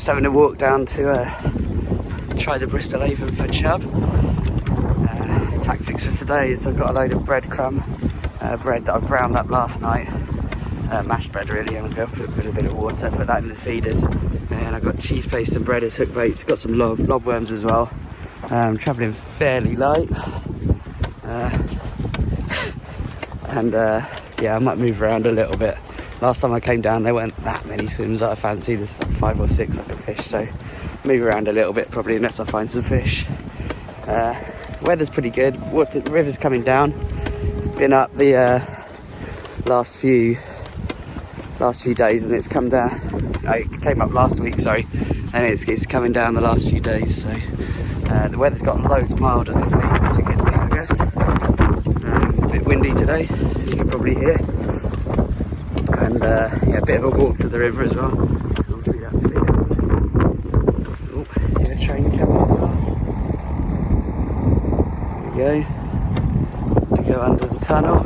just having a walk down to try the Bristol Avon for chub. Tactics for today is I've got a load of breadcrumb bread that I browned up last night, mashed bread really. I'm going to put a bit of water, put that in the feeders, and I've got cheese paste and bread as hook baits. Got some lobworms as well. I'm travelling fairly light, and yeah, I might move around a little bit. Last time I came down there weren't that many swims that I fancy. There's about 5 or 6 I can fish, so move around a little bit probably unless I find some fish. Weather's pretty good. The river's coming down. It's been up the last few days, and it's come down. It came up last week, sorry, and it's coming down the last few days. So the weather's got loads milder this week, which is a good thing, I guess. A bit windy today, as you can probably hear, and yeah, a bit of a walk to the river as well. Let's go through that field. Oh, yeah, train coming as well. There we go. To go under the tunnel.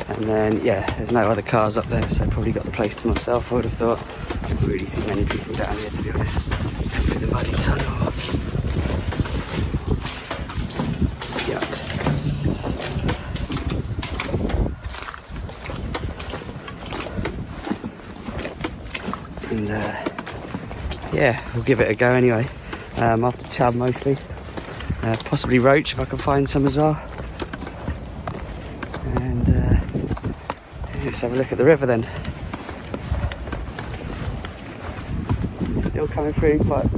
And then, yeah, there's no other cars up there, so I probably got the place to myself. I would have thought. I haven't really seen many people down here, to be honest. Through the muddy tunnel. Yuck. And yeah, we'll give it a go anyway. After chub mostly. Possibly roach if I can find some as well. Let's have a look at the river then. It's still coming through quite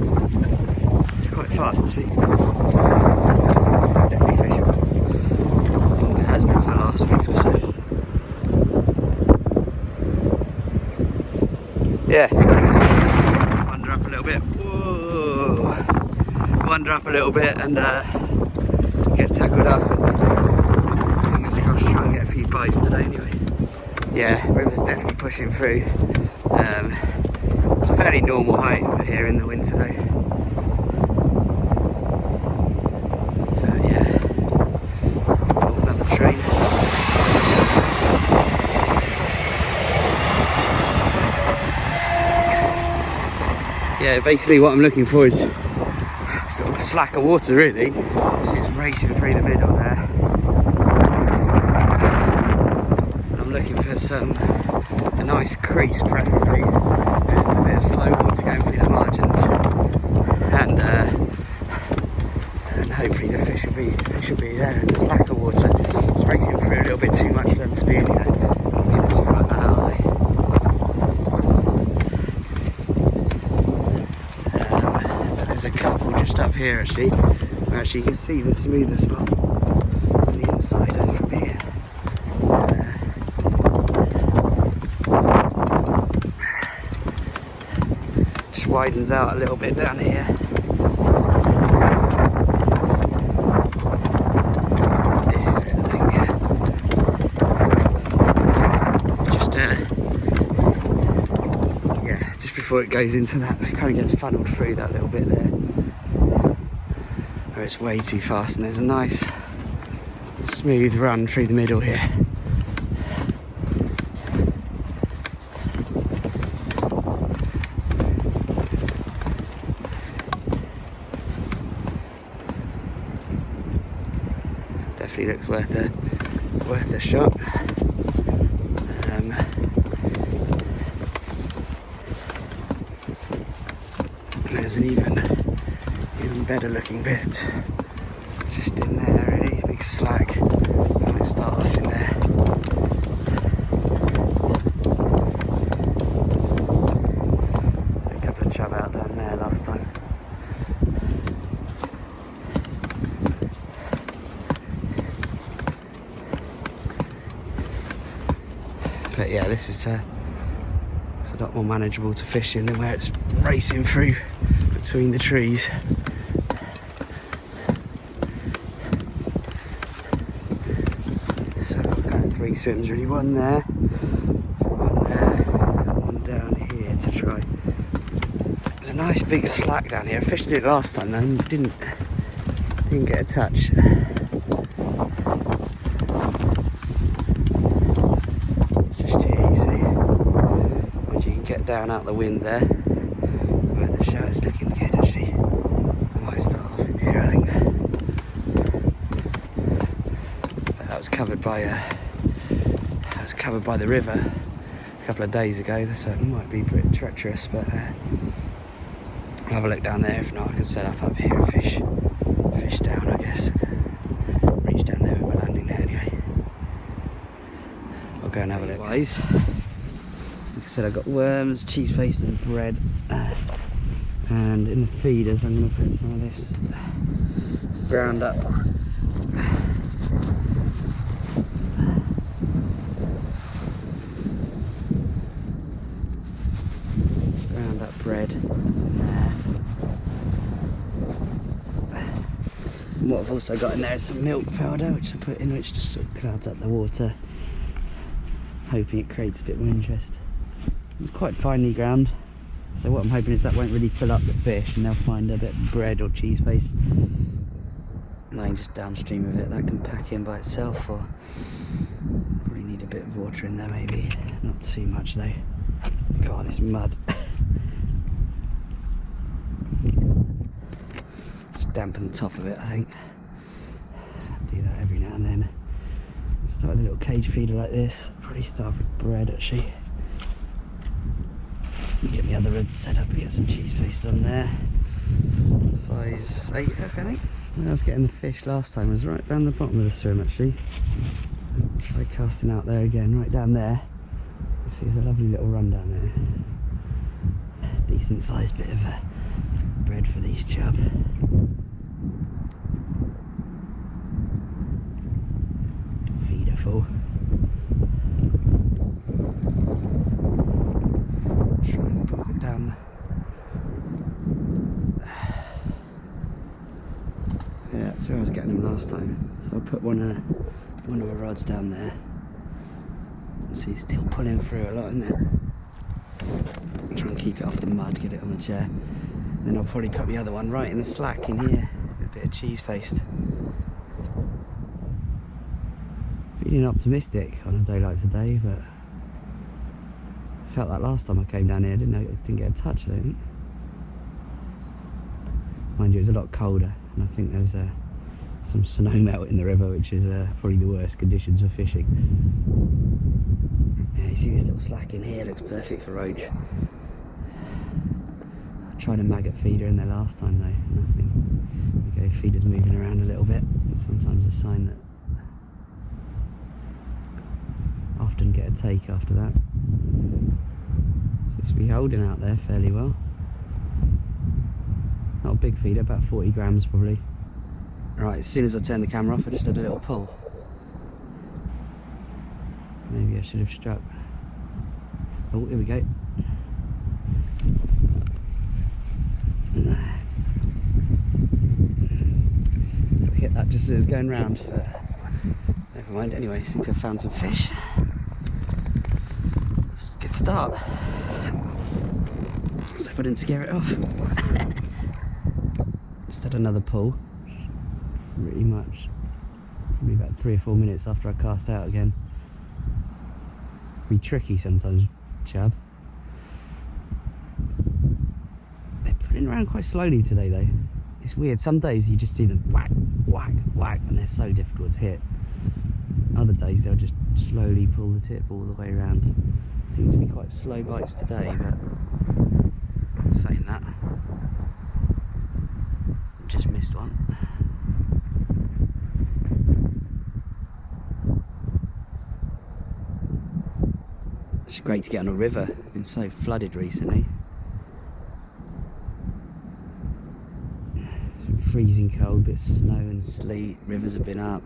fast, actually. It's definitely fishable. It has been for the last week or so. Yeah. Wander up a little bit. Whoa. Wander up a little bit and get tackled up. And fingers crossed, try and get a few bites today anyway. Yeah, river's definitely pushing through. It's a fairly normal height for here in the winter though. So yeah, oh, another train. Yeah, basically what I'm looking for is sort of slacker water really. So it's racing through the middle there. A nice crease preferably. There's a bit of slow water going through the margins, and hopefully the fish will be there in the slacker water. It's racing through a little bit too much for them to be anyway. Like that, are they? But there's a couple just up here actually, where actually you can see the smoother spot on the inside and from here. Widens out a little bit down here. This is it, I think, yeah. Just before it goes into that, it kind of gets funneled through that little bit there. Where it's way too fast, and there's a nice smooth run through the middle here. Definitely looks worth a shot. There's an even better looking bit just in there, really big slack. I might start off in there. A couple of chub out down there last time. But yeah, this is it's a lot more manageable to fish in than where it's racing through between the trees. So I've got 3 swims really, one there, one down here to try. There's a Nice big slack down here. I fished it last time though and didn't get a touch. It's just too easy. But you can get down out the wind there. Where the shot's looking good actually. I might start off in here, I think. That was covered by the river a couple of days ago, so it might be a bit treacherous, but I'll have a look down there. If not, I can set up here and fish down, I guess. Reach down there with my landing net anyway. I'll go and have a look. Like I said, I've got worms, cheese paste and bread, and in the feeders I'm going to put some of this ground up bread in there. And what I've also got in there is some milk powder, which I put in, which just sort of clouds up the water, hoping it creates a bit more interest. It's quite finely ground, so what I'm hoping is that won't really fill up the fish and they'll find a bit of bread or cheese paste lying just downstream of it. That can pack in by itself, or probably need a bit of water in there maybe. Not too much though. God, this mud. Dampen the top of it, I think. Do that every now and then. Start with a little cage feeder like this. Probably start with bread actually. Get the other rods set up and get some cheese paste on there. 5, 8 hook, I think. When I was getting the fish last time, I was right down the bottom of the swim actually. I'll try casting out there again, right down there. You see there's a lovely little run down there. Decent sized bit of bread for these chub. Full. Try and put it down. Yeah, that's where I was getting them last time. So I'll put one of my rods down there. See, it's still pulling through a lot, isn't it? Try and keep it off the mud, get it on the chair. Then I'll probably put the other one right in the slack in here. A bit of cheese paste. Feeling optimistic on a day like today, but I felt that last time I came down here. I didn't get a touch, I don't think. Mind you, it was a lot colder, and I think there's some snow melt in the river, which is probably the worst conditions for fishing. Yeah, you see this little slack in here, looks perfect for roach. I tried a maggot feeder in there last time though, nothing. Okay, feeder's moving around a little bit. It's sometimes a sign that often get a take after that. Seems to be holding out there fairly well. Not a big feeder, about 40 grams probably. Right, as soon as I turned the camera off I just had a little pull. Maybe I should have struck. Oh, here we go. Hit that just as it was going round, but never mind. Anyway, seem to have found some fish. Good start. Let's hope I didn't scare it off. Just had another pull. Pretty much, probably about 3 or 4 minutes after I cast out again. Be tricky sometimes, chub. They're putting around quite slowly today though. It's weird. Some days you just see them whack, whack, whack, and they're so difficult to hit. Other days they'll just slowly pull the tip all the way around. Seems to be quite slow bites today, but saying that, just missed one. It's great to get on a river. It's been so flooded recently. It's been freezing cold, bit of snow and sleet. Rivers have been up.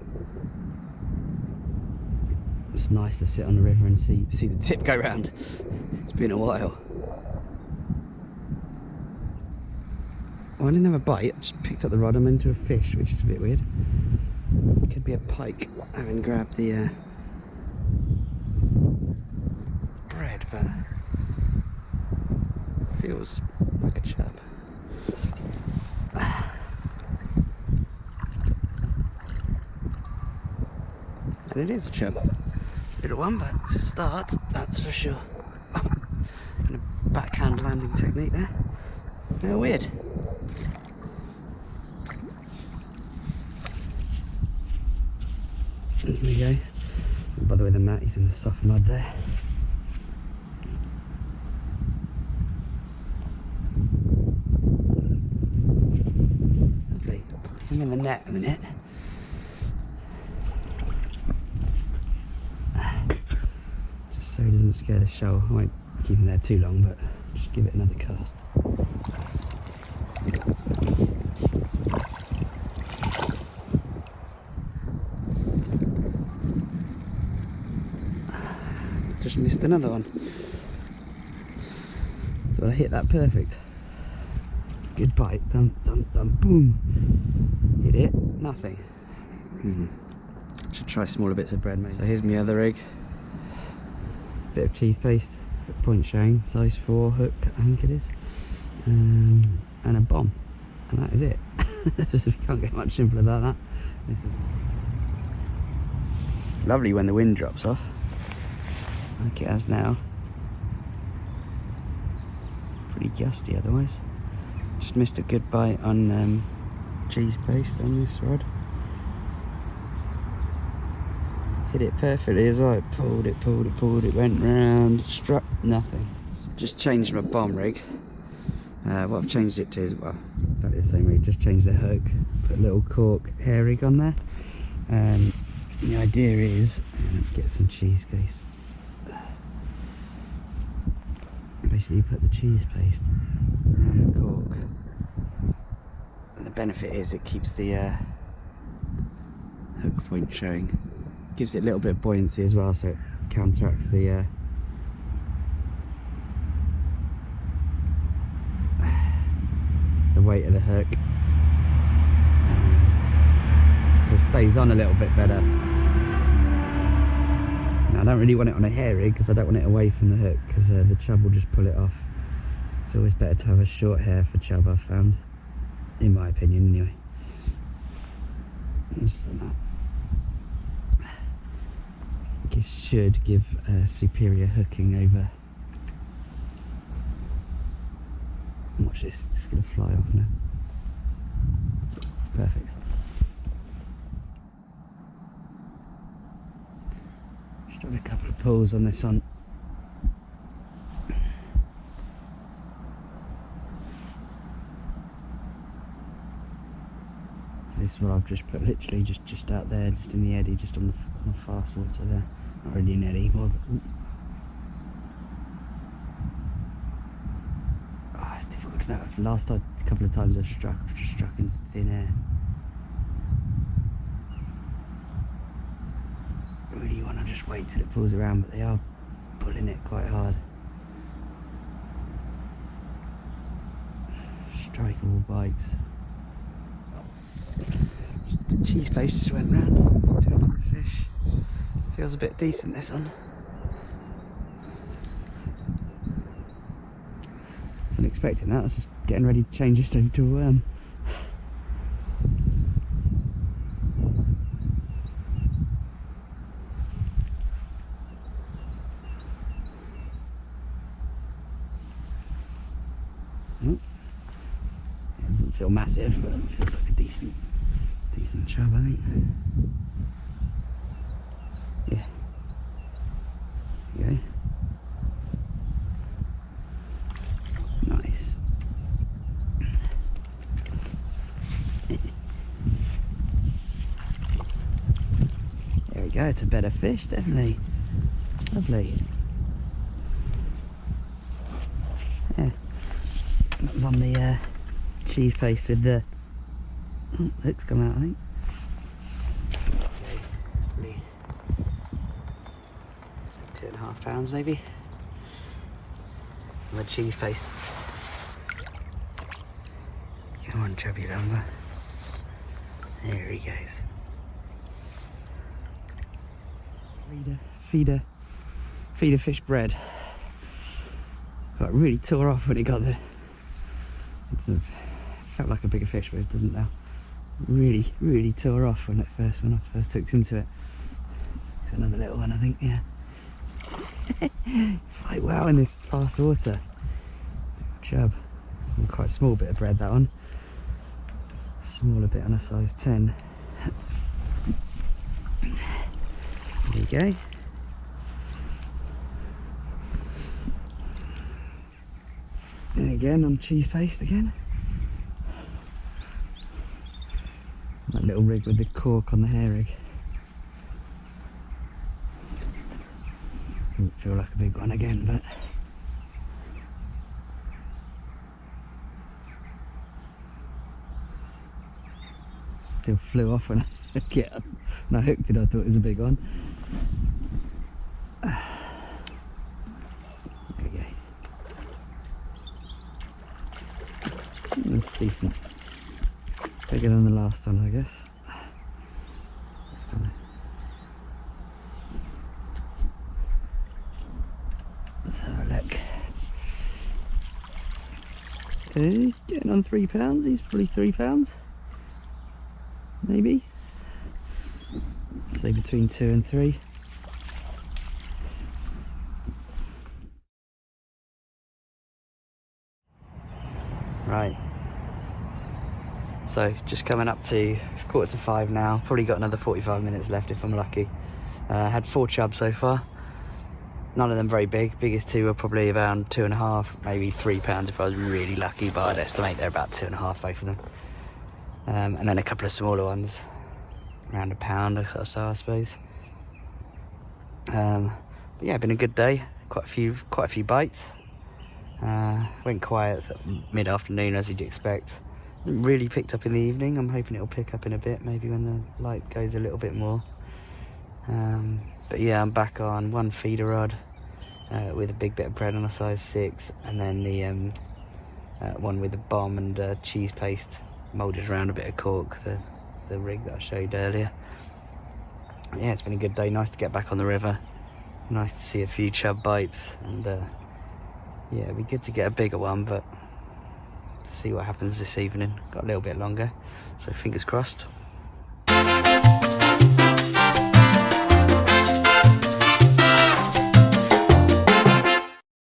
It's nice to sit on the river and see the tip go round. It's been a while. Well, I didn't have a bite. I just picked up the rod and went into a fish, which is a bit weird. Could be a pike, having grabbed the bread, but feels like a chub. And it is a chub. Little one, but it's a start, that's for sure. And a backhand landing technique there. How weird. There we go. And by the way, the mat is in the soft mud there. Lovely. I'm in the net a minute. Just so he doesn't scare the shoal. I won't keep him there too long, but just give it another cast. Just missed another one. But I hit that perfect. Good bite. Thump, thump, thump, boom. Hit it. Nothing. Should try smaller bits of bread maybe. So here's my other egg. Bit of cheese paste. Point showing. Size 4 hook, I think it is. And a bomb. And that is it. You can't get much simpler than that. It's lovely when the wind drops off. Like it has now. Pretty gusty otherwise. Just missed a good bite on cheese paste on this rod. Hit it perfectly as well. It pulled, it pulled, it pulled, it went round, struck nothing. Just changed my bomb rig. What I've changed it to is, well, exactly the same rig, just changed the hook, put a little cork hair rig on there. The idea is, get some cheese paste. Basically you put the cheese paste around the cork, and the benefit is it keeps the hook point showing, gives it a little bit of buoyancy as well, so it counteracts the weight of the hook, so it stays on a little bit better. I don't really want it on a hair rig because I don't want it away from the hook, because the chub will just pull it off. It's always better to have a short hair for chub, I've found, in my opinion anyway. Just like that. It should give superior hooking over. Watch this, it's just going to fly off now. Perfect. Done a couple of pulls on this one. This is what I've just put, literally just out there, just in the eddy, just on the fast water there. Not really an eddy, more. Oh, it's difficult to know. Last time, a couple of times I've just struck into thin air. Really want to just wait till it pulls around, but they are pulling it quite hard. Strikeable bites. The cheese paste just went round to another fish. Feels a bit decent, this one. Wasn't expecting that. I was just getting ready to change this over to a worm. It doesn't feel massive, but it feels like a decent chub, I think. Yeah. Okay. Nice. There we go, it's a better fish, definitely. Lovely. Yeah. That was on the cheese paste with the hooks come out, I think. Okay, it's like 2.5 pounds maybe. And the cheese paste. Come on, chubby lumber. There he goes. Feed a fish bread. Got really tore off when it got there. It's a felt like a bigger fish, but it doesn't now. Really tore off when I first hooked into it. It's another little one, I think. Yeah. Fight well in this fast water. Chub. It's quite a small bit of bread, that one. Smaller bit on a size 10. There you go. And again on cheese paste again. That little rig with the cork on the hair rig. Doesn't feel like a big one again, but still flew off when I hooked it. I thought it was a big one. There we go. That's decent. Bigger than the last one, I guess. Let's have a look. Okay, getting on £3. He's probably £3. Maybe. Say between 2 and 3. Right. So just coming up to, it's 4:45 now. Probably got another 45 minutes left if I'm lucky. Had 4 chubs so far. None of them very big. Biggest 2 were probably around 2.5, maybe £3 if I was really lucky, but I'd estimate they're about 2.5, both of them. And then a couple of smaller ones, around £1 or so, I suppose. But yeah, been a good day. Quite a few bites. Went quiet sort of mid-afternoon, as you'd expect. Really picked up in the evening. I'm hoping it'll pick up in a bit, maybe when the light goes a little bit more. But yeah, I'm back on 1 feeder rod with a big bit of bread on a size 6, and then the one with the bomb and cheese paste moulded around a bit of cork, the rig that I showed earlier. Yeah, it's been a good day. Nice to get back on the river. Nice to see a few chub bites, and yeah, it'd be good to get a bigger one, but see what happens this evening. Got a little bit longer, so fingers crossed.